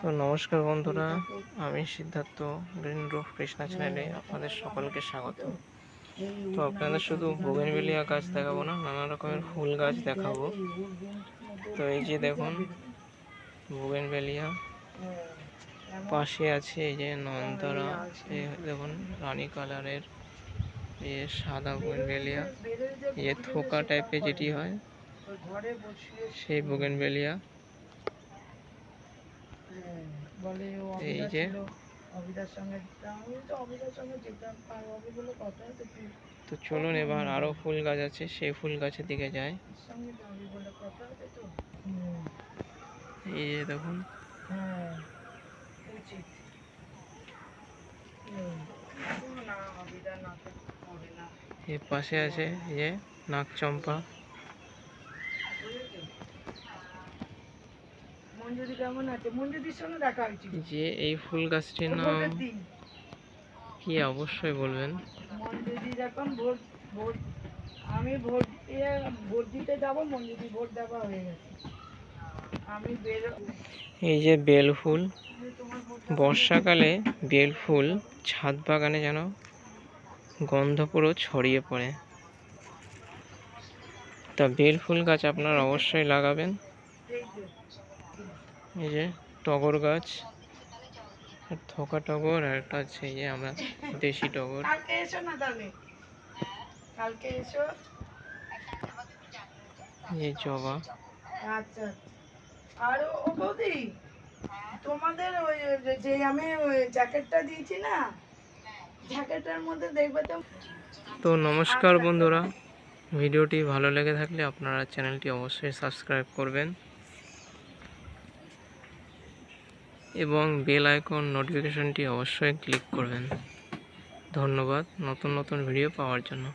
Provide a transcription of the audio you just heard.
তো নমস্কার বন্ধুরা, আমি সিদ্ধার্থ গ্রিন রুফ কৃষ্ণা চ্যানেলে আপনাদের সকলকে স্বাগত। তো আপনাদের শুধু বোগেনভেলিয়া গাছ দেখাবো না, নানা রকমের ফুল গাছ দেখাবো। তো এই যে দেখুন বোগেনভেলিয়া, পাশে আছে এই যে নয়নতারা, এই দেখুন রানী কালারের, এই সাদা বোগেনভেলিয়া, এই থোকা টাইপের যেটি হয় সেই বোগেনভেলিয়া। এই যে তো চলুন এবার আরো ফুল গাছ আছে, সেই ফুল গাছের দিকে যাই। এই যে দেখুন এর পাশে আছে এই যে নাগচম্পা। যে এই ফুল গাছটির নাম কি অবশ্যই বলবেন। আমি ভোট দিতে যাবো, মঞ্জুদি ভোট দেওয়া হয়ে গেছে। এই যে বেল ফুল, বর্ষাকালে বেল ফুল ছাদ বাগানে যেন গন্ধ পুরো ছড়িয়ে পড়ে। তা বেল ফুল গাছ আপনারা অবশ্যই লাগাবেন। এই যে টগর গাছ, থোকা টগর, আর একটা আছে এই যে আমরা দেশি টগর। কালকে এসো না, তাহলে কালকে এসো। এই জবা। আচ্ছা, আর ও বৌদি, তোমাদের ওই যে আমি ওই জ্যাকেটটা দিয়েছি না, জ্যাকেটের মধ্যে দেখবে তো নমস্কার বন্ধুরা, ভিডিওটি ভালো লেগে থাকলে আপনারা চ্যানেলটি অবশ্যই সাবস্ক্রাইব করবেন এবং বেল আইকন নোটিফিকেশনটি অবশ্যই ক্লিক করবেন। ধন্যবাদ নতুন নতুন ভিডিও পাওয়ার জন্য।